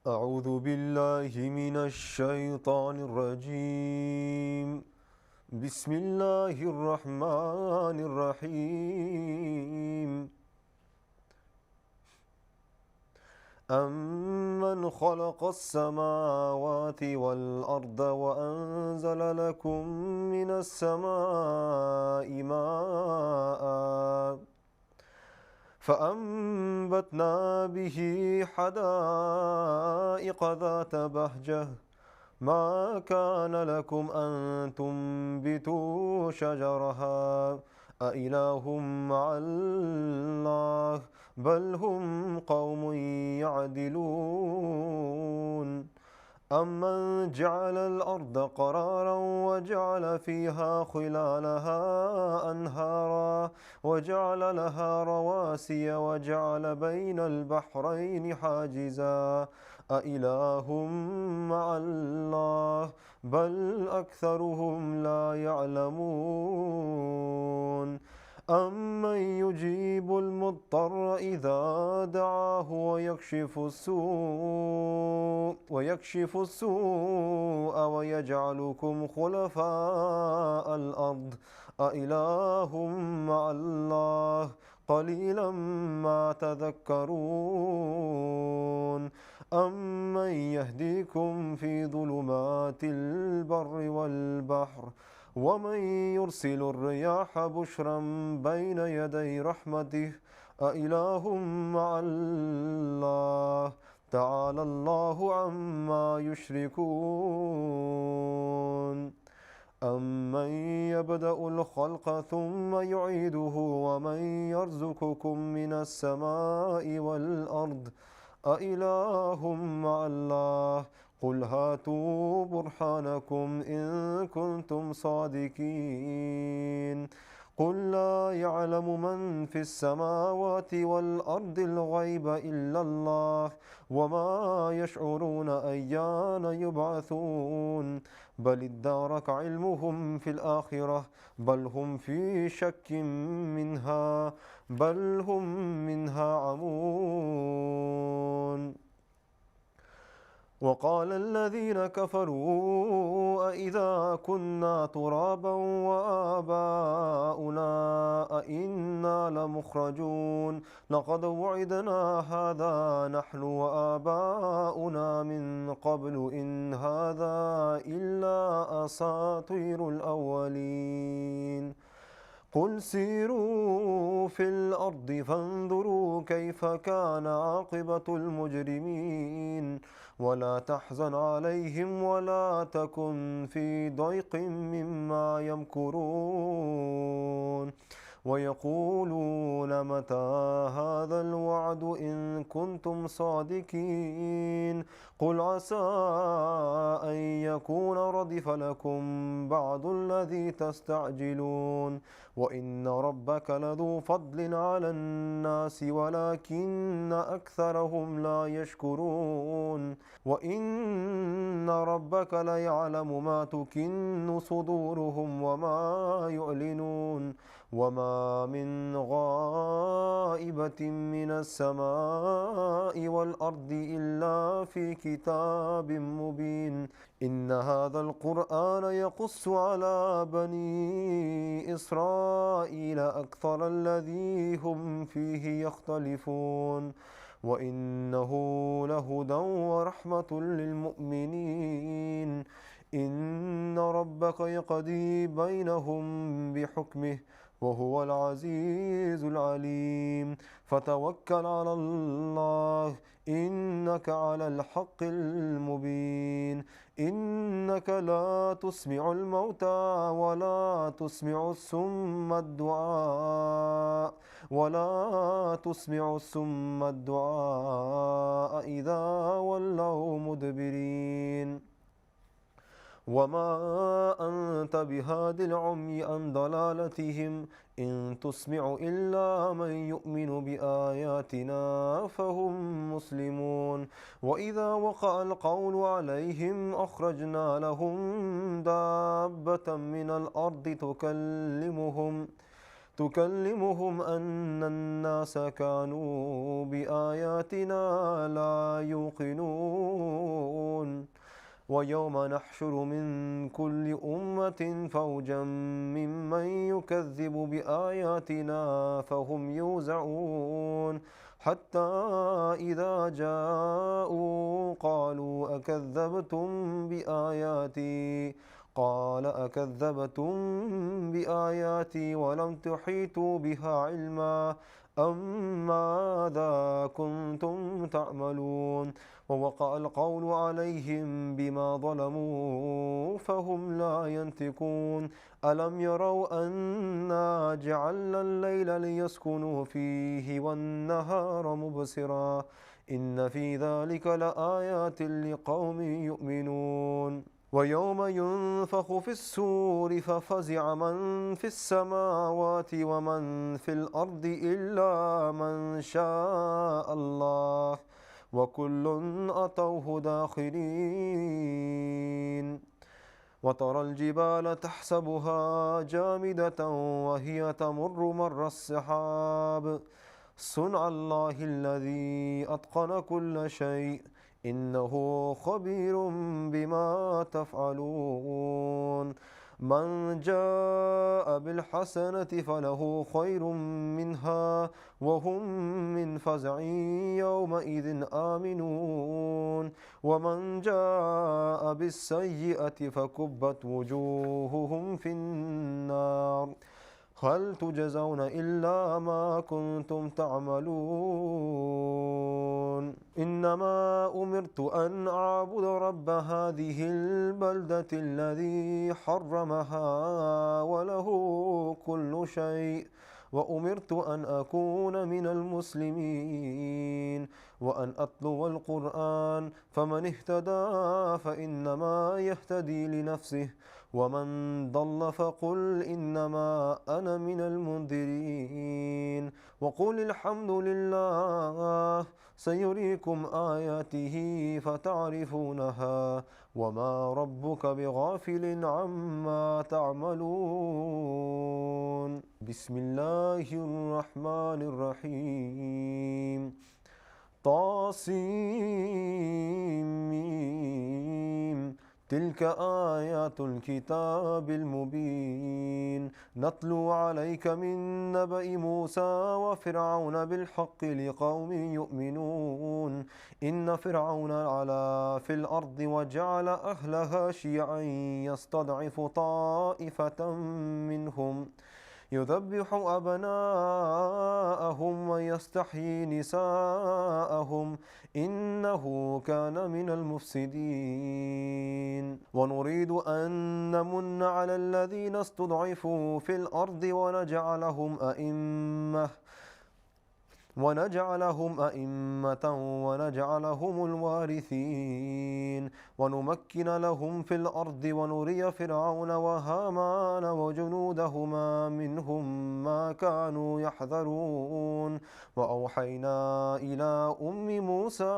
أعوذ بالله من الشيطان الرجيم. بسم الله الرحمن الرحيم. أمن خلق السماوات والأرض وأنزل لكم من السماء ماء فأنبتنا به حدائق ذات بهجة ما كان لكم أن تنبتوا شجرها أإله مع الله بل هم قوم يعدلون. أمن جعل الأرض قرارا وجعل فيها خلالها أنهارا وجعل لها رواسي وجعل بين البحرين حاجزا أإله مع الله بل أكثرهم لا يعلمون. أمن يجيب المضطر إذا دعاه ويكشف السوء ويجعلكم خلفاء الأرض أإله مع الله قليلا ما تذكرون. أمن يهديكم في ظلمات البر والبحر ومن يرسل الرياح بشرا بين يدي رحمته أإله مع الله تعالى الله عما يشركون. أمن يبدأ الخلق ثم يعيده ومن يرزقكم من السماء والأرض أإله مع الله قل هاتوا برهانكم إن كنتم صادقين. قل لا يعلم من في السماوات والأرض الغيب إلا الله وما يشعرون أيان يبعثون بل ادارك علمهم في الآخرة بل هم في شك منها بل هم منها عمون. وقال الذين كفروا أإذا كنا ترابا وآباؤنا أإنا لمخرجون لقد وعدنا هذا نحن وآباؤنا من قبل إن هذا إلا أساطير الأولين. قل سيروا في الأرض فانظروا كيف كان عاقبة المجرمين ولا تحزن عليهم ولا تكن في ضيق مما يمكرون ويقولون متى هذا الوعد إن كنتم صادقين. قل عسى أن يكون ردف لكم بعض الذي تستعجلون وإن ربك لذو فضل على الناس ولكن أكثرهم لا يشكرون. وإن ربك ليعلم ما تكن صدورهم وما يعلنون وما من غائبة من السماء والأرض إلا في كتاب مبين. إن هذا القرآن يقص على بني إسرائيل أكثر الذي هم فيه يختلفون وإنه لهدى ورحمة للمؤمنين. إن ربك يقضي بينهم بحكمه وهو العزيز العليم. فتوكل على الله إنك على الحق المبين. إنك لا تسمع الموتى ولا تسمع السم الدعاء إذا ولوا مدبرين. وما أنت بهاد العمي عن ضلالتهم إن تسمع إلا من يؤمن بآياتنا فهم مسلمون. وإذا وقع القول عليهم أخرجنا لهم دابة من الأرض تكلمهم أن الناس كانوا بآياتنا لا يوقنون ويوم نحشر من كل أمة فوجا ممن يكذب بآياتنا فهم يوزعون حتى إذا جاءوا قالوا أكذبتم بآياتي قال أكذبتم بآياتي ولم تحيطوا بها علما أم ماذا كنتم تعملون ووقع القول عليهم بما ظلموا فهم لا ينطقون ألم يروا أنا جعلنا الليل ليسكنوا فيه والنهار مبصرا إن في ذلك لآيات لقوم يؤمنون ويوم ينفخ في السور ففزع من في السماوات ومن في الأرض إلا من شاء الله وكل أتوه داخرين وترى الجبال تحسبها جامدة وهي تمر مر السحاب صنع الله الذي أتقن كل شيء إنه خبير بما تفعلون من جاء بالحسنة فله خير منها وهم من فزع يومئذ آمنون ومن جاء بالسيئة فكبت وجوههم في النار هل تجزون إلا ما كنتم تعملون إنما أمرت أن أعبد رب هذه البلدة الذي حرمها وله كل شيء وأمرت أن أكون من المسلمين وأن أتلو القرآن فمن اهتدى فإنما يهتدي لنفسه ومن ضل فقل إنما أنا من المنذرين وقل الحمد لله سيريكم آياته فتعرفونها وما ربك بغافل عما تعملون بسم الله الرحمن الرحيم طاسيم تلك آيات الكتاب المبين نتلو عليك من نبأ موسى وفرعون بالحق لقوم يؤمنون إن فرعون علا في الأرض وجعل أهلها شيعا يستضعف طائفة منهم يذبح أبناءهم ويستحيي نساءهم إنه كان من المفسدين ونريد أن نمن على الذين استضعفوا في الأرض ونجعلهم أئمة ونجعلهم الوارثين ونمكن لهم في الأرض ونري فرعون وهامان وجنودهما منهم ما كانوا يحذرون وأوحينا إلى أم موسى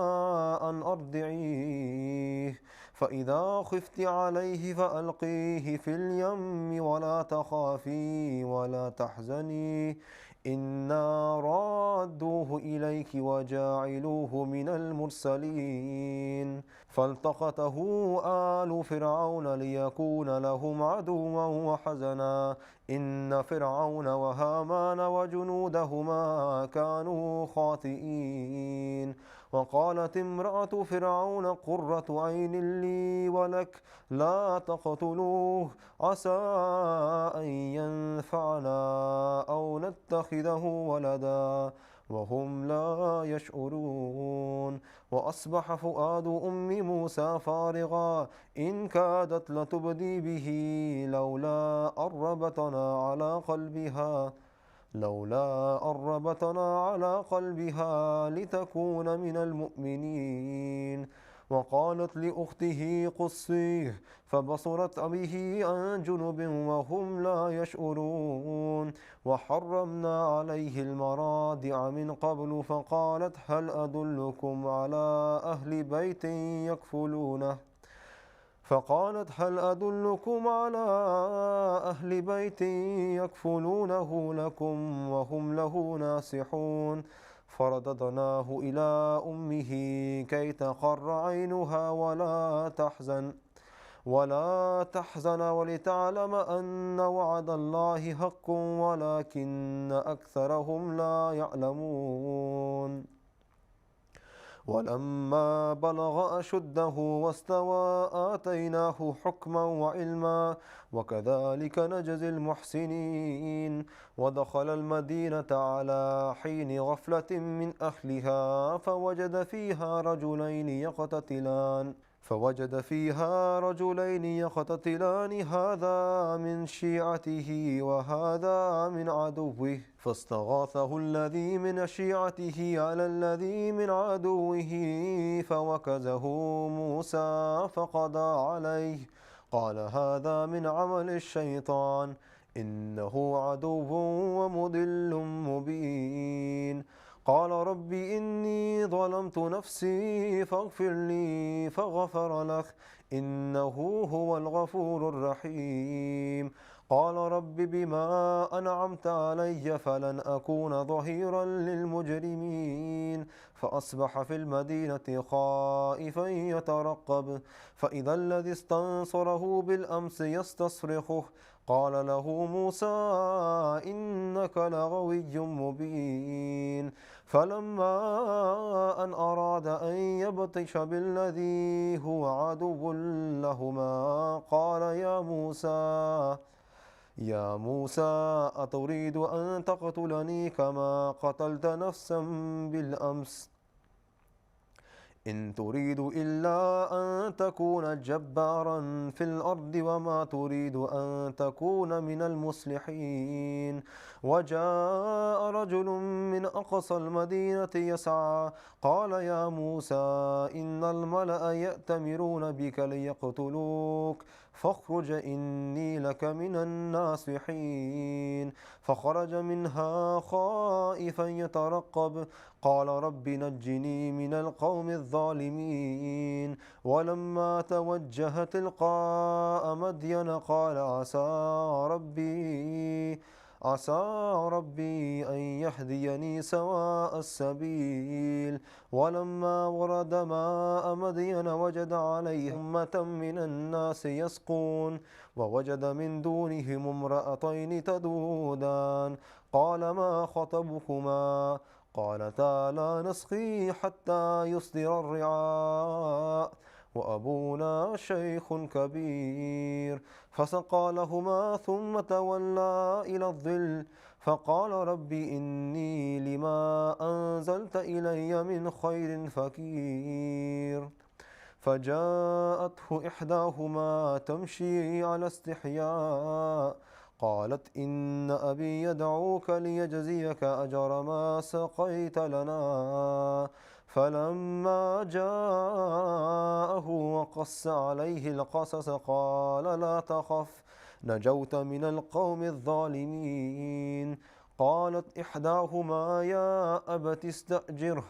أن أرضعيه فإذا خفت عليه فألقيه في اليم ولا تخافي ولا تحزني إنا رادوه إليك وجاعلوه من المرسلين فالتقطه آل فرعون ليكون لهم عدوا وحزنا إن فرعون وهامان وجنودهما كانوا خاطئين وقالت امرأة فرعون قرة عين لي ولك لا تقتلوه عسى أن ينفعنا أو نتخذه ولدا وهم لا يشعرون وأصبح فؤاد أم موسى فارغا إن كادت لتبدي به لولا أن ربطنا على قلبها لتكون من المؤمنين وقالت لأخته قصيه فبصرت به عن جنب وهم لا يشعرون وحرمنا عليه المراضع من قبل فقالت هل أدلكم على أهل بيت فقالت هل أدلكم على أهل بيت يكفلونه لكم وهم له ناصحون فرددناه إلى أمه كي تقر عينها ولا تحزن ولتعلم أن وعد الله حق ولكن أكثرهم لا يعلمون. ولما بلغ أشده واستوى آتيناه حكما وعلما وكذلك نجزي المحسنين. ودخل المدينة على حين غفلة من أهلها فوجد فيها رجلين يقتتلان هذا من شيعته وهذا من عدوه فاستغاثه الذي من شيعته على الذي من عدوه فوكزه موسى فقضى عليه قال هذا من عمل الشيطان إنه عدو ومضل مبين. قال رب إني ظلمت نفسي فاغفر لي فغفر له إنه هو الغفور الرحيم. قال رب بما أنعمت علي فلن أكون ظهيرا للمجرمين. فأصبح في المدينة خائفا يترقب فإذا الذي استنصره بالأمس يستصرخه قال له موسى إنك لغوي مبين. فلما أن أراد أن يبطش بالذي هو عدو لهما قال يا موسى أتريد أن تقتلني كما قتلت نفسا بالأمس إن تريد إلا أن تكون جبارا في الأرض وما تريد أن تكون من المصلحين. وجاء رجل من أقصى المدينة يسعى قال يا موسى إن الملأ يأتمرون بك ليقتلوك فاخرج إني لك من الناصحين. فخرج منها خائفا يترقب قال رب نجني من القوم الظالمين. ولما توجه تلقاء مدين قال عسى ربي أن يهديني سواء السبيل. ولما ورد ماء مدين وجد عليه أمة من الناس يسقون ووجد من دونهم امرأتين تذودان قال ما خطبكما قالتا لا نسقي حتى يصدر الرعاء وأبونا شيخ كبير. فسقى لهما ثم تولى إلى الظل فقال رب إني لما أنزلت إلي من خير فقير. فجاءته إحداهما تمشي على استحياء قالت إن أبي يدعوك ليجزيك أجر ما سقيت لنا. فلما جاءه وقص عليه القصص قال لا تخف نجوت من القوم الظالمين. قالت إحداهما يا أبت استأجره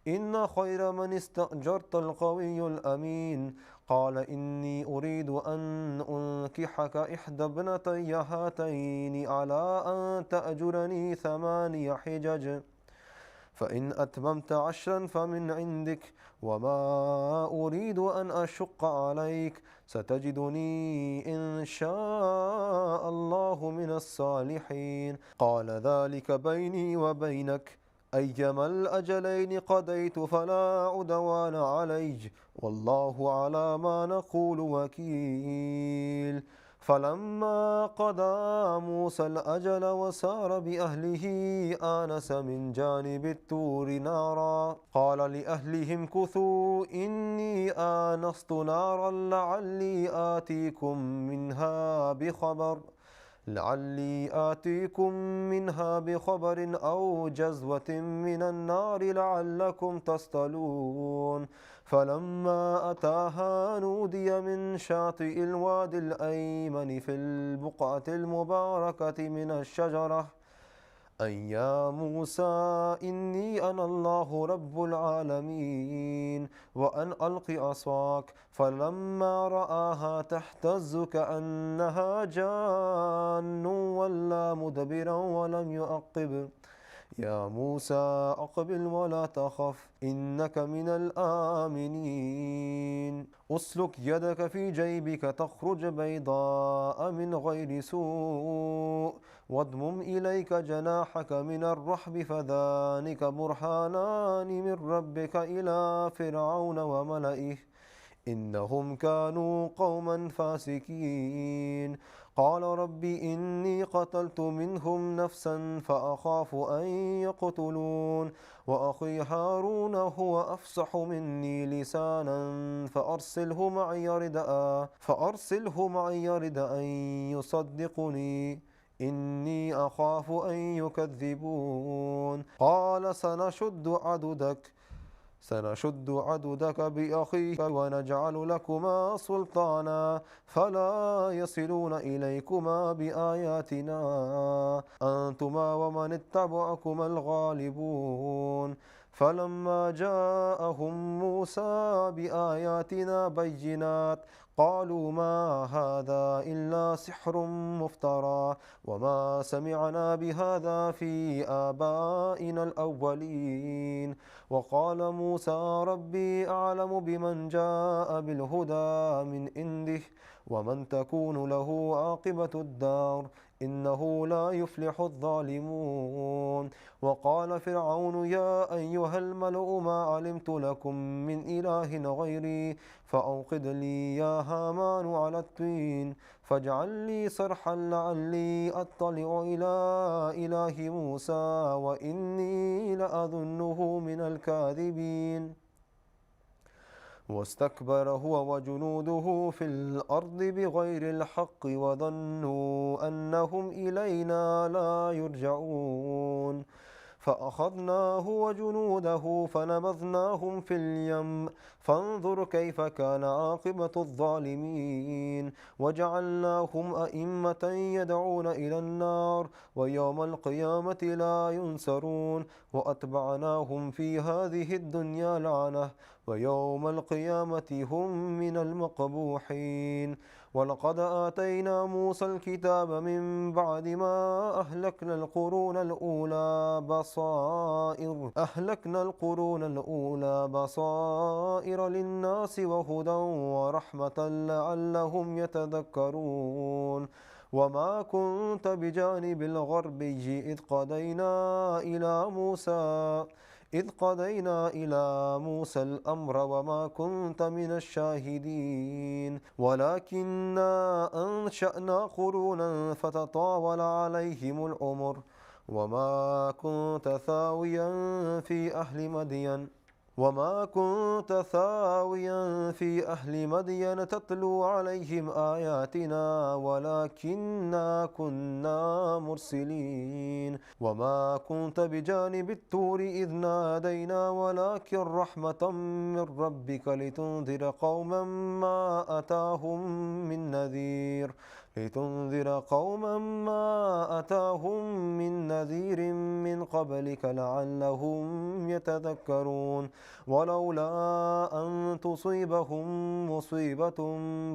إن خير من استأجرت القوي الأمين. قال إني أريد أن أنكحك إحدى ابنتي هاتين على أن تأجرني 8 حجج فإن أتممت 10 فمن عندك وما أريد أن أشق عليك ستجدني إن شاء الله من الصالحين. قال ذلك بيني وبينك أيما الأجلين قضيت فلا عدوان علي والله على ما نقول وكيل. فلما قضى موسى الأجل وسار بأهله آنس من جانب الطور نارا قال لأهلهم كثوا إني آنست نارا لعلي آتيكم منها بخبر أو جزوة من النار لعلكم تصطلون. فلما أتاها نودي من شاطئ الوادي الأيمن في البقعة المباركة من الشجرة أن يا موسى إني أنا الله رب العالمين وأن ألق عصاك فلما رآها تهتز كأنها جان ولا مدبرا ولم يعقب يا موسى أقبل ولا تخف إنك من الآمنين أسلك يدك في جيبك تخرج بيضاء من غير سوء واضمم إليك جناحك من الرحب فذلك برهانان من ربك إلى فرعون وملئه إنهم كانوا قوما فاسقين قال رب إني قتلت منهم نفسا فأخاف أن يقتلون وأخي هارون هو أفصح مني لسانا فأرسله معي يرد أن يصدقني إني أخاف أن يكذبون قال سنشد عضدك بأخيك ونجعل لكما سلطانا فلا يصلون إليكما بآياتنا أنتما ومن اتبعكما الغالبون فلما جاءهم موسى بآياتنا بينات قالوا ما هذا إلا سحر مفترى وما سمعنا بهذا في آبائنا الأولين وقال موسى ربي أعلم بمن جاء بالهدى من عنده ومن تكون له عاقبة الدار إنه لا يفلح الظالمون وقال فرعون يا أيها الملأ ما علمت لكم من إله غيري فأوقد لي يا هامان على الطين فاجعل لي صرحا لعلي أطلع إلى إله موسى وإني لأظنه من الكاذبين واستكبر هو وجنوده في الأرض بغير الحق وظنوا أنهم إلينا لا يرجعون فأخذناه وجنوده فنبذناهم في اليم فانظر كيف كان عاقبة الظالمين وجعلناهم أئمة يدعون إلى النار ويوم القيامة لا ينصرون وأتبعناهم في هذه الدنيا لعنة ويوم القيامة هم من المقبوحين ولقد آتينا موسى الكتاب من بعد ما أهلكنا القرون الأولى بصائر للناس وهدى ورحمة لعلهم يتذكرون وما كنت بجانب الغربي إذ قضينا إلى موسى الأمر وما كنت من الشاهدين ولكننا أنشأنا قرونا فتطاول عليهم العمر وما كنت ثاويا في أهل مدين تتلو عليهم آياتنا ولكننا كنا مرسلين وما كنت بجانب الطور إذ نادينا ولكن رحمة من ربك لتنذر قوما ما أتاهم من نذير من قبلك لعلهم يتذكرون ولولا أن تصيبهم مصيبة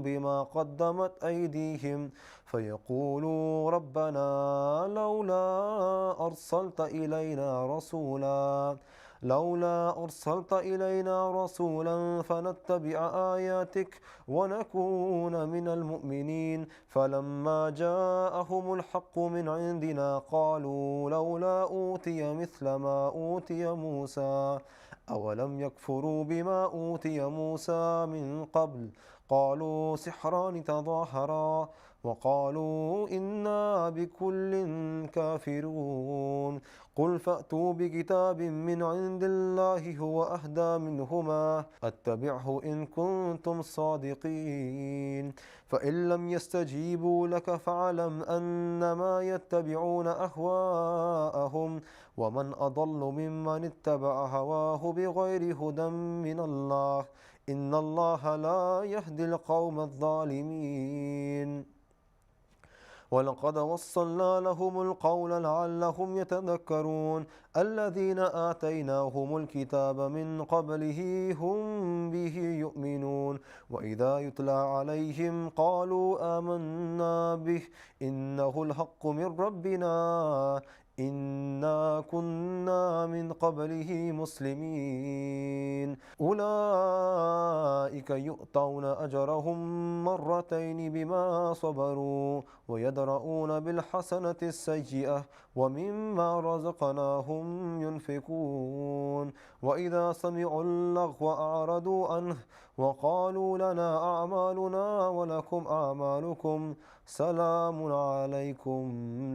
بما قدمت أيديهم فيقولوا ربنا لولا أرسلت إلينا رسولا فنتبع آياتك ونكون من المؤمنين فلما جاءهم الحق من عندنا قالوا لولا أوتي مثل ما أوتي موسى أولم يكفروا بما أوتي موسى من قبل قالوا سحران تظاهرا وقالوا إنا بكل كافرون قل فأتوا بكتاب من عند الله هو أهدى منهما أتبعه إن كنتم صادقين فإن لم يستجيبوا لك فاعلم أنما يتبعون أهواءهم ومن أضل ممن اتبع هواه بغير هدى من الله إن الله لا يهدي القوم الظالمين ولقد وصلنا لهم القول لعلهم يتذكرون الذين آتيناهم الكتاب من قبله هم به يؤمنون وإذا يتلى عليهم قالوا آمنا به إنه الحق من ربنا إنا كنا من قبله مسلمين أولئك يؤتون أجرهم مرتين بما صبروا ويدرؤون بالحسنة السيئة ومما رزقناهم ينفقون وإذا سمعوا اللغو أعرضوا عنه وقالوا لنا أعمالنا ولكم أعمالكم سلام عليكم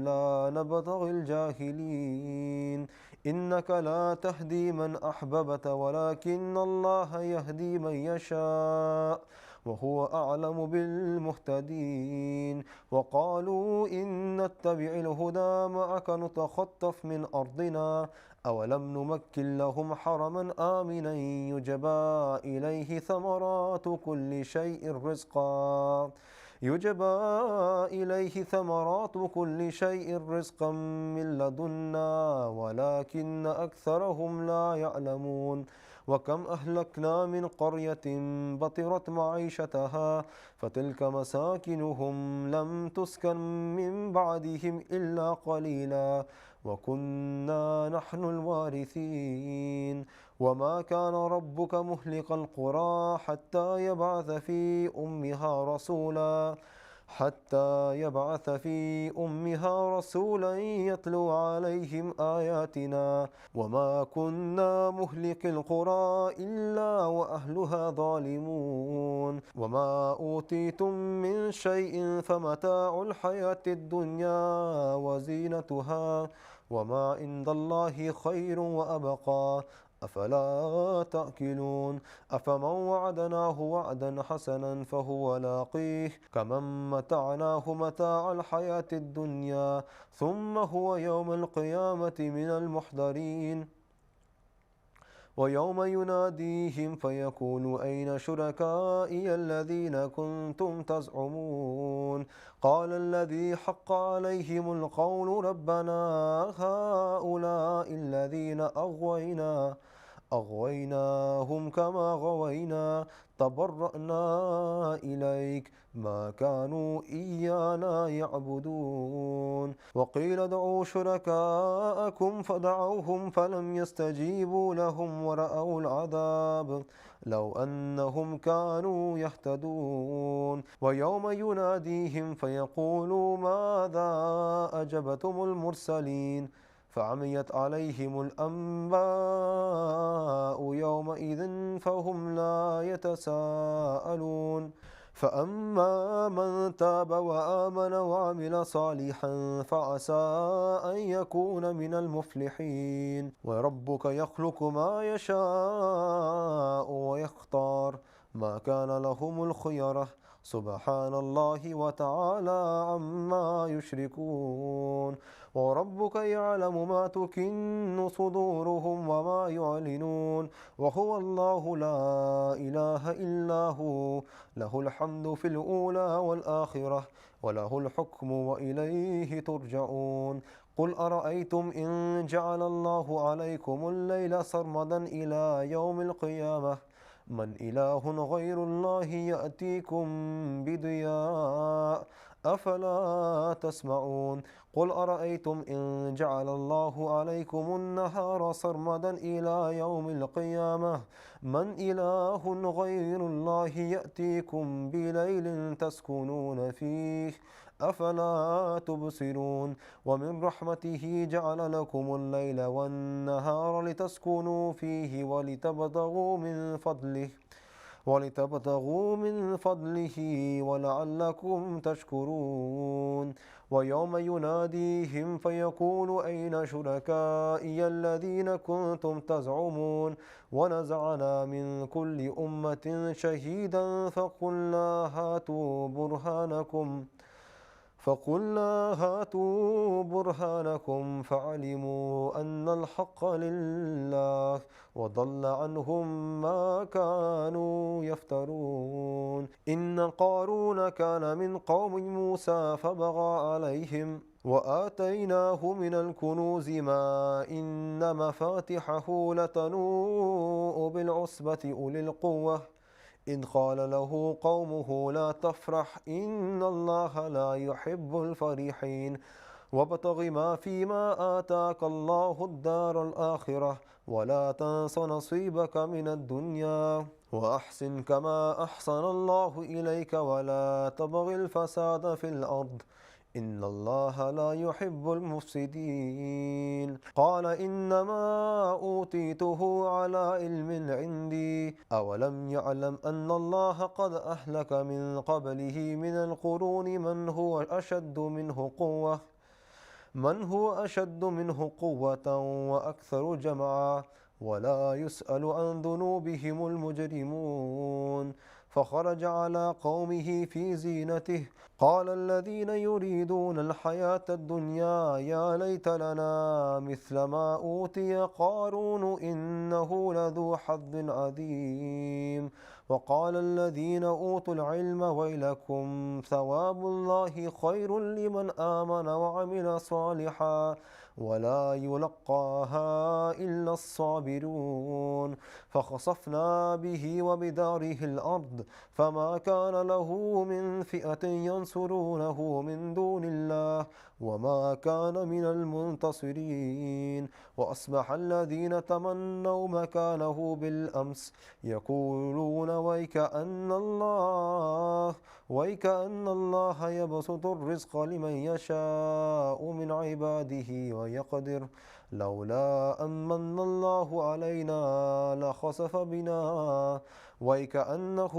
لا نبتغي الجاهلين إنك لا تهدي من أحببت ولكن الله يهدي من يشاء وهو أعلم بالمهتدين وقالوا إن نتبع الهدى معك نتخطف من أرضنا أولم نمكن لهم حرما آمنا يجبى إليه ثمرات كل شيء رزقا من لدنا ولكن أكثرهم لا يعلمون وكم أهلكنا من قرية بطرت معيشتها فتلك مساكنهم لم تسكن من بعدهم إلا قليلا وكنا نحن الوارثين وما كان ربك مهلك القرى حتى يبعث في أمها رسولا يتلو عليهم آياتنا وما كنا مهلك القرى إلا وأهلها ظالمون وما أوتيتم من شيء فمتاع الحياة الدنيا وزينتها وما عند الله خير وأبقى أفلا تأكلون أفمن وعدناه وعدا حسنا فهو لاقيه كمن متعناه متاع الحياة الدنيا ثم هو يوم القيامة من المحضرين ويوم يناديهم فيقول أين شركائي الذين كنتم تزعمون قال الذي حق عليهم القول ربنا هؤلاء الذين أغويناهم كما غوينا تبرأنا إليك ما كانوا إيانا يعبدون وقيل ادعوا شركاءكم فدعوهم فلم يستجيبوا لهم ورأوا العذاب لو أنهم كانوا يهتدون ويوم يناديهم فيقول ماذا أجبتم المرسلين فعميت عليهم الأنباء يومئذ فهم لا يتساءلون فأما من تاب وآمن وعمل صالحا فعسى أن يكون من المفلحين وربك يخلق ما يشاء ويختار ما كان لهم الخيرة سبحان الله وتعالى عما يشركون وربك يعلم ما تكن صدورهم وما يعلنون وهو الله لا إله إلا هو له الحمد في الأولى والآخرة وله الحكم وإليه ترجعون قل أرأيتم إن جعل الله عليكم الليل سرمدا إلى يوم القيامة من إله غير الله يأتيكم بضياء أفلا تسمعون قل أرأيتم إن جعل الله عليكم النهار سرمدا إلى يوم القيامة من إله غير الله يأتيكم بليل تسكنون فيه أفلا تبصرون ومن رحمته جعل لكم الليل والنهار لتسكنوا فيه ولتبتغوا من فضله ولعلكم تشكرون ويوم يناديهم فيقول أين شركائي الذين كنتم تزعمون ونزعنا من كل أمة شهيدا فقلنا هاتوا برهانكم فقلنا هاتوا برهانكم فعلموا أن الحق لله وضل عنهم ما كانوا يفترون. إن قارون كان من قوم موسى فبغى عليهم وآتيناه من الكنوز ما إن مفاتحه لتنوء بالعصبة أولي القوة إذ قال له قومه لا تفرح إن الله لا يحب الفرحين وابتغ ما فيما آتاك الله الدار الآخرة ولا تنس نصيبك من الدنيا وأحسن كما أحسن الله إليك ولا تبغ الفساد في الأرض إن الله لا يحب المفسدين. قال إنما أوتيته على علم عندي أولم يعلم أن الله قد أهلك من قبله من القرون من هو أشد منه قوة وأكثر جمعا ولا يسأل عن ذنوبهم المجرمون. فخرج على قومه في زينته قال الذين يريدون الحياة الدنيا يا ليت لنا مثل ما أوتي قارون إنه لذو حظ عظيم. وقال الذين أوتوا العلم ويلكم ثواب الله خير لمن آمن وعمل صالحا ولا يلقاها إلا الصابرون. فخسفنا به وبداره الأرض فما كان له من فئة ينصرونه من دون الله وما كان من المنتصرين. وأصبح الذين تمنوا مكانه بالأمس يقولون ويكأن الله يبسط الرزق لمن يشاء من عباده ويقدر لولا أمن الله علينا لخسف بنا ويكأنه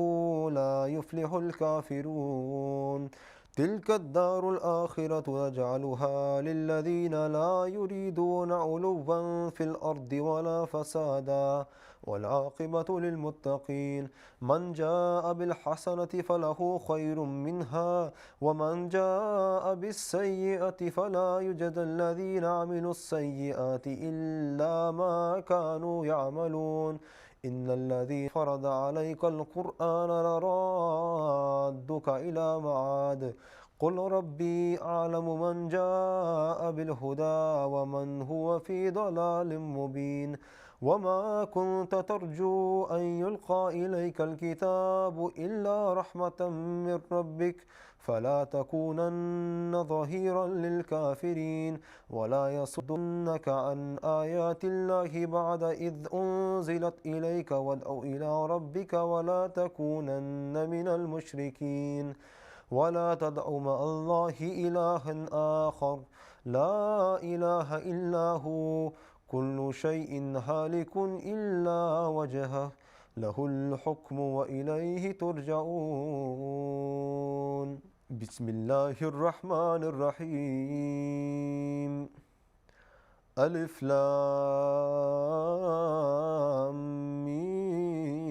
لا يفلح الكافرون. تلك الدار الآخرة نجعلها للذين لا يريدون علوا في الأرض ولا فسادا والعاقبة للمتقين. من جاء بالحسنة فله خير منها ومن جاء بالسيئة فلا يجزى الذين عملوا السيئات إلا ما كانوا يعملون. إن الذي فرض عليك القرآن لرادك إلى معاد قل ربي أعلم من جاء بالهدى ومن هو في ضلال مبين. وما كنت ترجو أن يلقى إليك الكتاب إلا رحمة من ربك فلا تكونن ظهيرا للكافرين ولا يصدنك عن آيات الله بعد إذ أنزلت إليك وادع إلى ربك ولا تكونن من المشركين. ولا تدع مع الله إلها آخر لا إله إلا هو كل شيء هالك إلا وجهه له الحكم وإليه ترجعون. بسم الله الرحمن الرحيم. ألف لام ميم.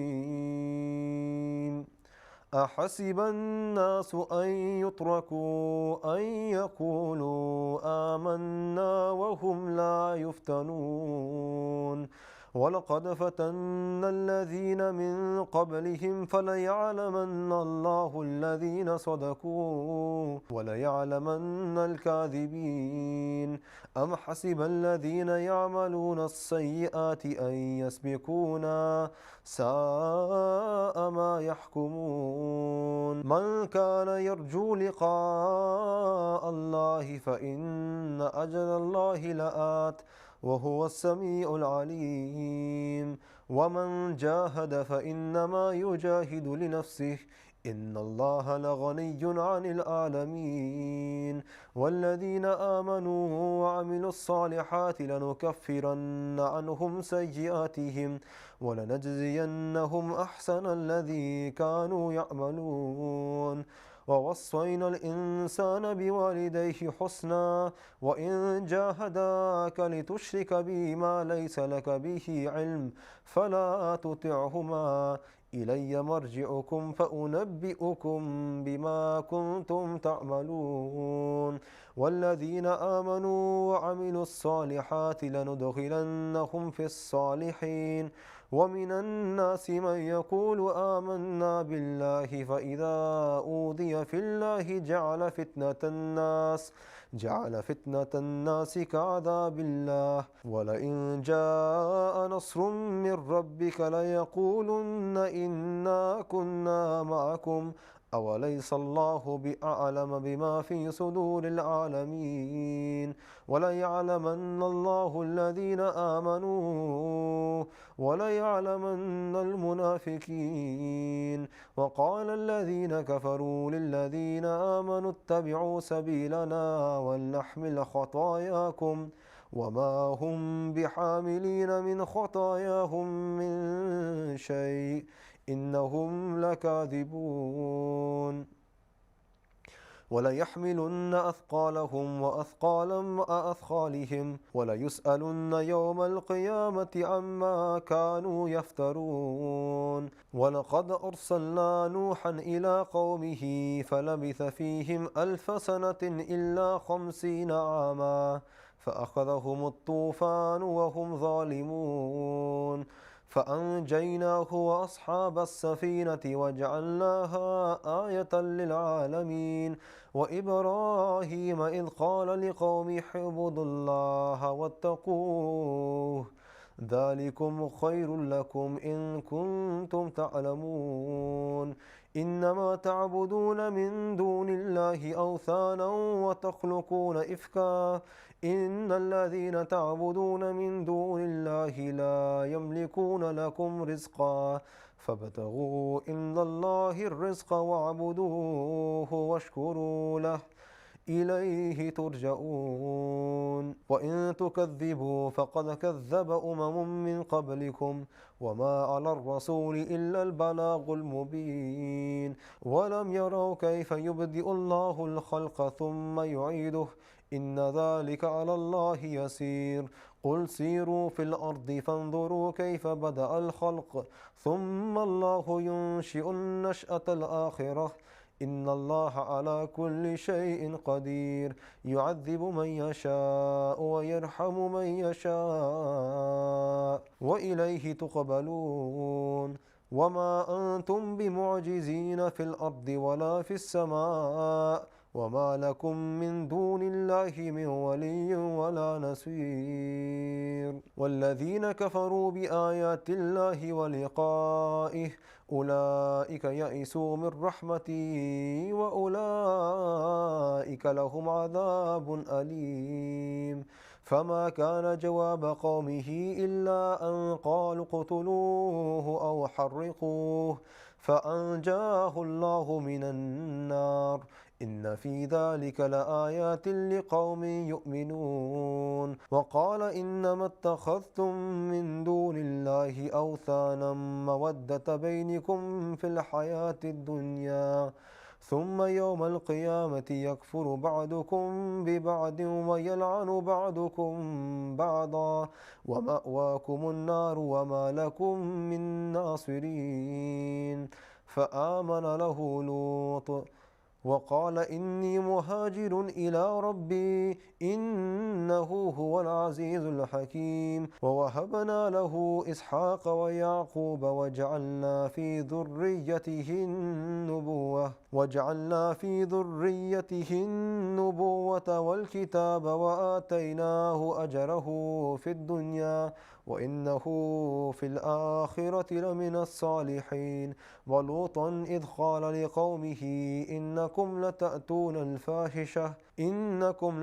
أحسب الناس أن يتركوا أن يقولوا آمنا وهم لا يفتنون. ولقد فتنا الذين من قبلهم فليعلمن الله الذين صدقوا وليعلمن الكاذبين. أم حسب الذين يعملون السيئات أن يسبقونا ساء ما يحكمون. من كان يرجو لقاء الله فإن أجل الله لآت وهو السميع العليم. ومن جاهد فإنما يجاهد لنفسه إن الله لغني عن العالمين. والذين آمنوا وعملوا الصالحات لنكفرن عنهم سيئاتهم ولنجزينهم أحسن الذي كانوا يعملون. ووصينا الإنسان بوالديه حسنا وإن جاهداك لتشرك بي ما ليس لك به علم فلا تطعهما إلي مرجعكم فأنبئكم بما كنتم تعملون والذين آمنوا وعملوا الصالحات لندخلنهم في الصالحين ومن الناس من يقول آمنا بالله فإذا أوذي في الله جعل فتنة الناس كعذاب الله ولئن جاء نصر من ربك ليقولن إنا كنا معكم أوليس الله بأعلم بما في صدور العالمين وليعلمن الله الذين آمنوا وليعلمن المنافقين وقال الذين كفروا للذين آمنوا اتبعوا سبيلنا ولنحمل خطاياكم وما هم بحاملين من خطاياهم من شيء إنهم لكاذبون وليحملن أثقالهم وأثقالا مع أثقالهم وليسألن يوم القيامة عما كانوا يفترون ولقد أرسلنا نوحا إلى قومه فلبث فيهم 1000 سنة إلا 50 عاما فأخذهم الطوفان وهم ظالمون فأنجيناه وأصحاب السفينة وجعلناها آية للعالمين وإبراهيم إذ قال لقومه اعبدوا الله واتقوه ذلكم خير لكم إن كنتم تعلمون إنما تعبدون من دون الله أوثانا وتخلقون إفكا إن الذين تعبدون من دون الله لا يملكون لكم رزقا فابتغوا عند الله الرزق واعبدوه واشكروا له إليه ترجعون وإن تكذبوا فقد كذب من قبلكم وما على الرسول إلا البلاغ المبين ولم يروا كيف يبدئ الله الخلق ثم يعيده إن ذلك على الله يسير قل سيروا في الأرض فانظروا كيف بدأ الخلق ثم الله ينشئ النشأة الآخرة إن الله على كل شيء قدير يعذب من يشاء ويرحم من يشاء وإليه تقبلون وما أنتم بمعجزين في الأرض ولا في السماء وما لكم من دون الله من ولي ولا نصير والذين كفروا بآيات الله ولقائه أولئك يئسوا من رحمتي وأولئك لهم عذاب أليم فما كان جواب قومه إلا أن قالوا اقتلوه أو حرقوه فأنجاه الله من النار إن في ذلك لآيات لقوم يؤمنون وقال إنما اتخذتم من دون الله أوثانا مودة بينكم في الحياة الدنيا ثم يوم القيامة يكفر بعضكم ببعض ويلعن بعضكم بعضا ومأواكم النار وما لكم من ناصرين فآمن له لوط وقال إني مهاجر إلى ربي إنه هو العزيز الحكيم ووهبنا له إسحاق ويعقوب وجعلنا في ذريته النبوة والكتاب وآتيناه أجره في الدنيا وإنه في الآخرة لمن الصالحين ولوطا إذ قال لقومه إنكم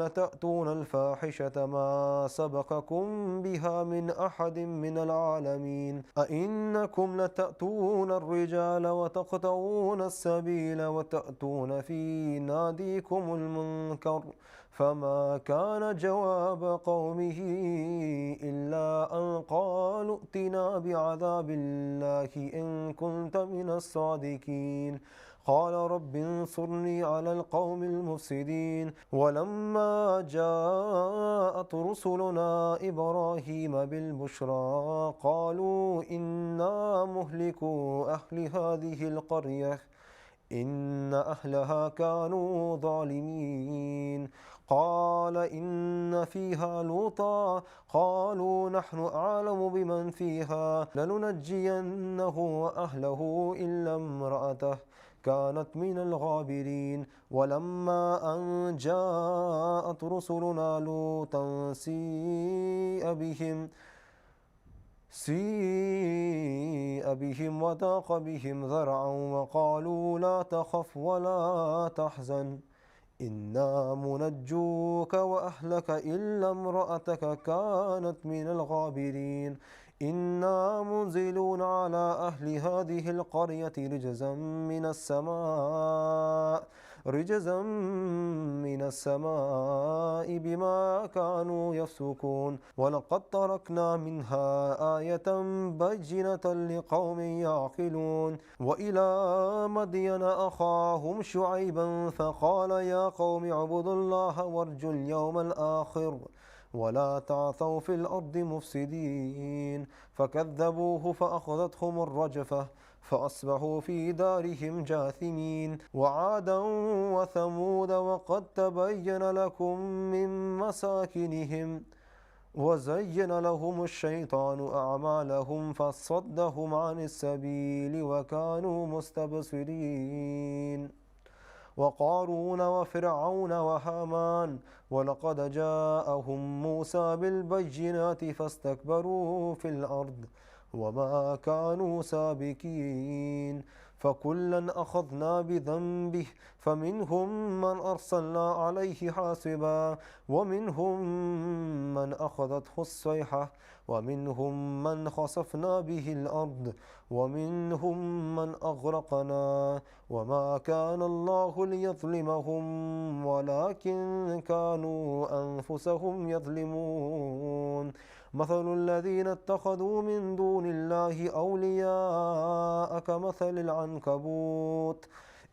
لتأتون الفاحشة ما سبقكم بها من أحد من العالمين أئنكم لتأتون الرجال وتقطعون السبيل وتأتون في ناديكم المنكر فما كان جواب قومه إلا أن قالوا ائتنا بعذاب الله إن كنت من الصادقين قال رب انصرني على القوم المفسدين ولما جاءت رسلنا إبراهيم بالبشرى قالوا إنا مهلكو أهل هذه القرية إن أهلها كانوا ظالمين. قال إن فيها لوطا قالوا نحن أعلم بمن فيها لننجينه وأهله إلا امرأته كانت من الغابرين. ولما أن جاءت رسلنا لوطا سيء بهم وضاق بهم ذرعا وقالوا لا تخف ولا تحزن إنا منجوك وأهلك إلا امرأتك كانت من الغابرين. إنا منزلون على أهل هذه القرية رجزا من السماء بما كانوا يفسقون. ولقد تركنا منها آية بينة لقوم يعقلون. وإلى مدين أخاهم شعيبا فقال يا قوم اعبدوا الله وارجوا اليوم الآخر ولا تعثوا في الأرض مفسدين. فكذبوه فأخذتهم الرجفة فأصبحوا في دارهم جاثمين. وعادا وثمود وقد تبين لكم من مساكنهم وزين لهم الشيطان أعمالهم فصدهم عن السبيل وكانوا مستبصرين. وقارون وفرعون وهامان ولقد جاءهم موسى بالبينات فاستكبروا في الأرض وما كانوا سابقين. فكلا أخذنا بذنبه فمنهم من أرسلنا عليه حاصبا ومنهم من أخذته الصيحة ومنهم من خسفنا به الأرض ومنهم من أغرقنا وما كان الله ليظلمهم ولكن كانوا أنفسهم يظلمون. مثل الذين اتخذوا من دون الله أولياء كمثل العنكبوت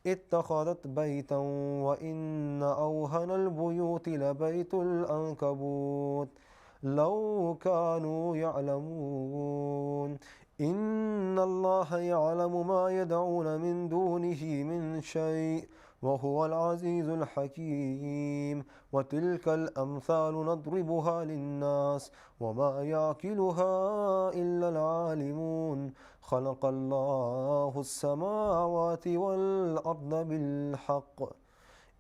اتخذت بيتا وإن أوهن البيوت لبيت العنكبوت لو كانوا يعلمون. إن الله يعلم ما يدعون من دونه من شيء وهو العزيز الحكيم. وتلك الأمثال نضربها للناس وما يعقلها إلا العالمون. خلق الله السماوات والأرض بالحق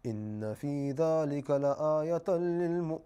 إن في ذلك لآية للمؤمنين.